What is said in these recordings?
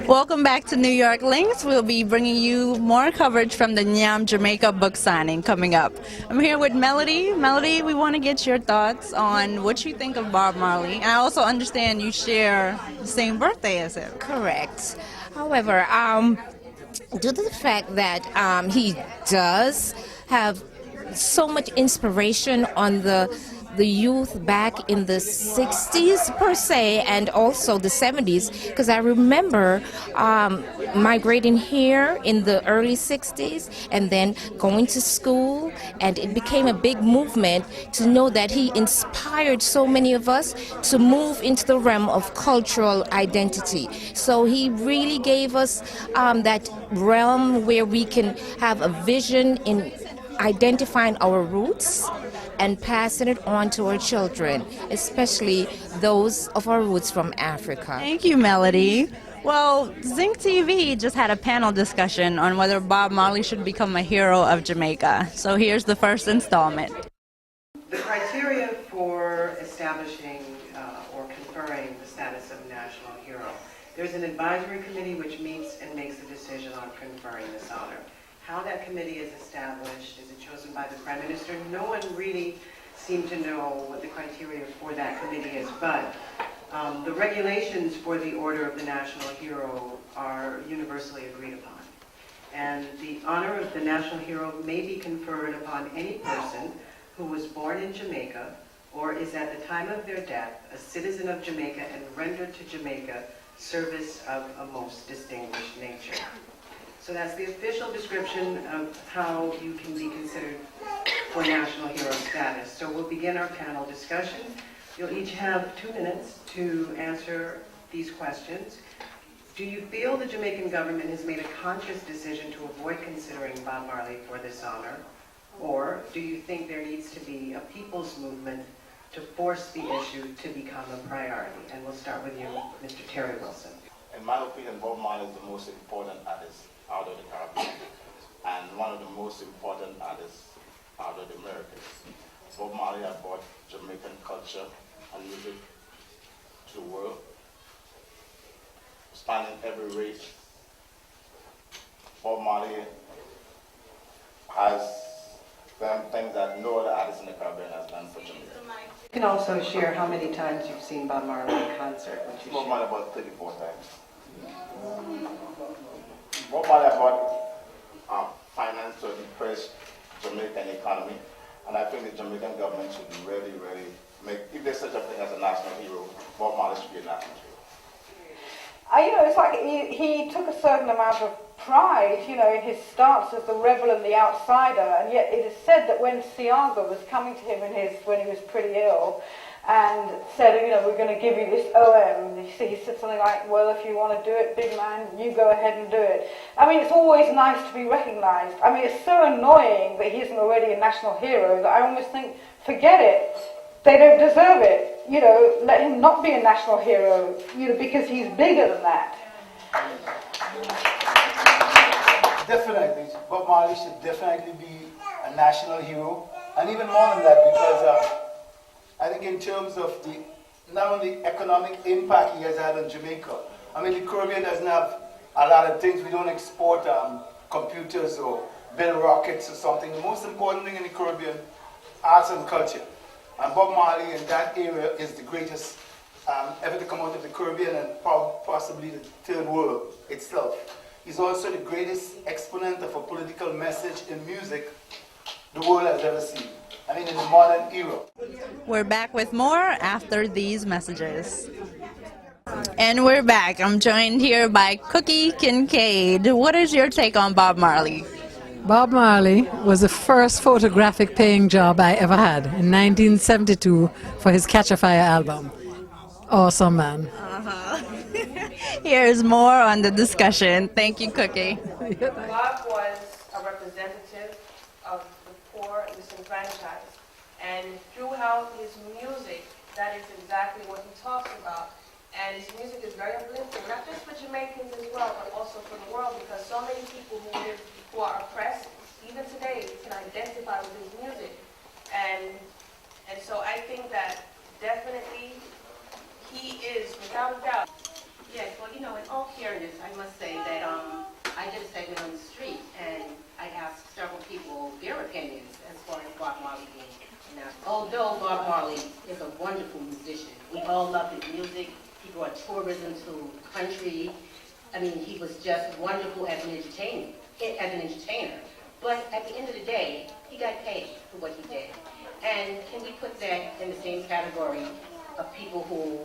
Welcome back to New York Links. We'll be bringing you more coverage from the Nyam Jamaica book signing coming up. I'm here with Melody. Melody, we want to get your thoughts on what you think of Bob Marley. I also understand you share the same birthday as him. Correct. However, due to the fact that he does have so much inspiration on the youth back in the 60s per se, and also the 70s, because I remember migrating here in the early 60s and then going to school, and it became a big movement to know that he inspired so many of us to move into the realm of cultural identity. So he really gave us that realm where we can have a vision in identifying our roots and passing it on to our children, especially those of our roots from Africa. Thank you, Melody. Well, Zinc TV just had a panel discussion on whether Bob Marley should become a hero of Jamaica. So here's the first installment. The criteria for establishing or conferring the status of national hero. There's an advisory committee which meets and makes a decision on conferring this honor. How that committee is established, is it chosen by the Prime Minister? No one really seemed to know what the criteria for that committee is, but the regulations for the Order of the National Hero are universally agreed upon. And the honor of the National Hero may be conferred upon any person who was born in Jamaica or is at the time of their death a citizen of Jamaica and rendered to Jamaica service of a most distinguished nature. So that's the official description of how you can be considered for national hero status. So we'll begin our panel discussion. You'll each have 2 minutes to answer these questions. Do you feel the Jamaican government has made a conscious decision to avoid considering Bob Marley for this honor? Or do you think there needs to be a people's movement to force the issue to become a priority? And we'll start with you, Mr. Terry Wilson. In my opinion, Bob Marley is the most important artist out of the Caribbean and one of the most important artists out of the Americas. Bob Marley has brought Jamaican culture and music to the world, spanning every race. Bob Marley has done things that no other artist in the Caribbean has done for Jamaica. You can also share how many times you've seen Bob Marley in concert. Bob Marley about 34 times. Bob Marley brought finance to impress Jamaican economy, and I think the Jamaican government should really make, if there's such a thing as a national hero, Bob Marley should be a national hero. It's like he took a certain amount of pride, in his stance as the rebel and the outsider, and yet it is said that when Siaga was coming to him when he was pretty ill, and said, we're going to give you this OM, he said something like, well, if you want to do it, big man, you go ahead and do it. I mean, it's always nice to be recognised. I mean, it's so annoying that he isn't already a national hero that I almost think, forget it. They don't deserve it. Let him not be a national hero, because he's bigger than that. Definitely. Bob Marley should definitely be a national hero. And even more than that, because I think in terms of not only economic impact he has had on Jamaica. I mean, the Caribbean doesn't have a lot of things. We don't export computers or build rockets or something. The most important thing in the Caribbean, arts and culture. And Bob Marley in that area is the greatest ever to come out of the Caribbean and possibly the third world itself. He's also the greatest exponent of a political message in music the world has ever seen. I mean, in the modern era. We're back with more after these messages. And we're back. I'm joined here by Cookie Kincaid. What is your take on Bob Marley? Bob Marley was the first photographic paying job I ever had in 1972 for his Catch a Fire album. Awesome man. Here's more on the discussion. Thank you, Cookie. Bob was a representative of the poor and disenfranchised. And throughout his music, that is exactly what he talks about. And his music is very uplifting, not just for Jamaicans as well, but also for the world, because so many people who are oppressed, even today, can identify with his music. And so I think that definitely he is, without a doubt, Yes, well, you know, in all fairness, I must say that I did a segment on the street, and I asked several people their opinions as far as Bob Marley being. Now, although Bob Marley is a wonderful musician, we all love his music. He brought tourism to the country. I mean, he was just wonderful as an entertainer. But at the end of the day, he got paid for what he did. And can we put that in the same category of people who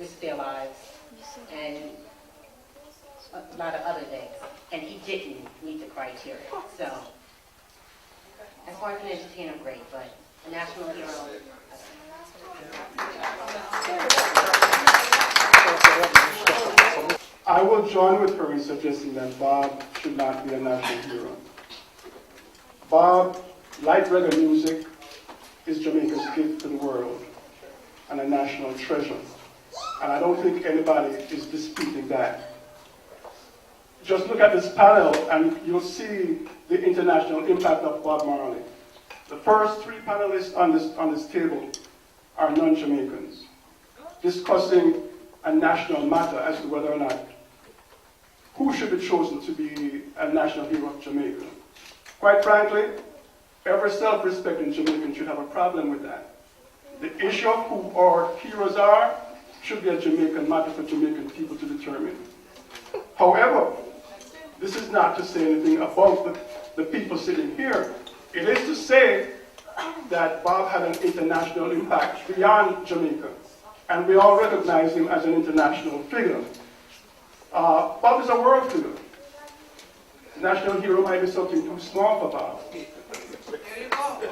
risked their lives and a lot of other things? And he didn't meet the criteria. So, as far as an entertainer, great, but a national hero. I will join with her in suggesting that Bob should not be a national hero. Bob, like reggae music, is Jamaica's gift to the world and a national treasure. And I don't think anybody is disputing that. Just look at this panel and you'll see the international impact of Bob Marley. The first three panelists on this table are non-Jamaicans, discussing a national matter as to whether or not who should be chosen to be a national hero of Jamaica. Quite frankly, every self-respecting Jamaican should have a problem with that. The issue of who our heroes are should be a Jamaican matter for Jamaican people to determine. However, this is not to say anything about the people sitting here. It is to say that Bob had an international impact beyond Jamaica, and we all recognize him as an international figure. Bob is a world figure. National hero might be something too small for Bob.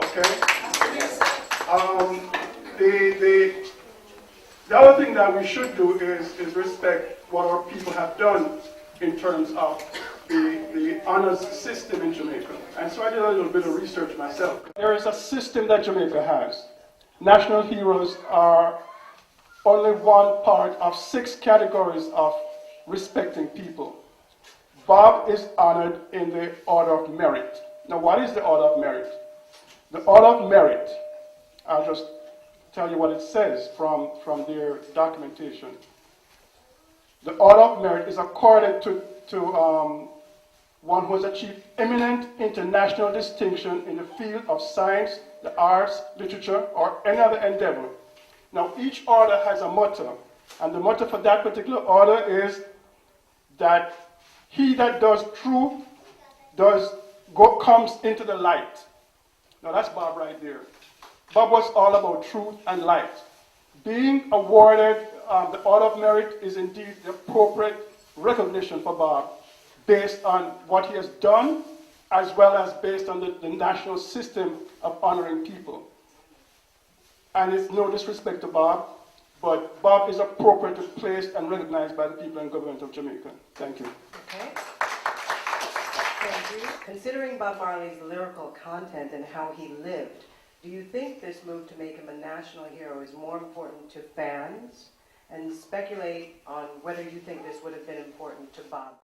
Okay? The other thing that we should do is respect what our people have done in terms of the honors system in Jamaica. And so I did a little bit of research myself. There is a system that Jamaica has. National heroes are only one part of 6 categories of respecting people. Bob is honored in the Order of Merit. Now, what is the Order of Merit? The Order of Merit, I'll just tell you what it says from their documentation. The Order of Merit is accorded to one who has achieved eminent international distinction in the field of science, the arts, literature, or any other endeavor. Now, each order has a motto, and the motto for that particular order is that he that does truth comes into the light. Now, that's Bob right there. Bob was all about truth and light. Being awarded the Order of Merit is indeed the appropriate recognition for Bob based on what he has done, as well as based on the national system of honoring people. And it's no disrespect to Bob, but Bob is appropriately placed and recognized by the people and government of Jamaica. Thank you. Okay. Thank you. Considering Bob Marley's lyrical content and how he lived, do you think this move to make him a national hero is more important to fans? And speculate on whether you think this would have been important to Bob.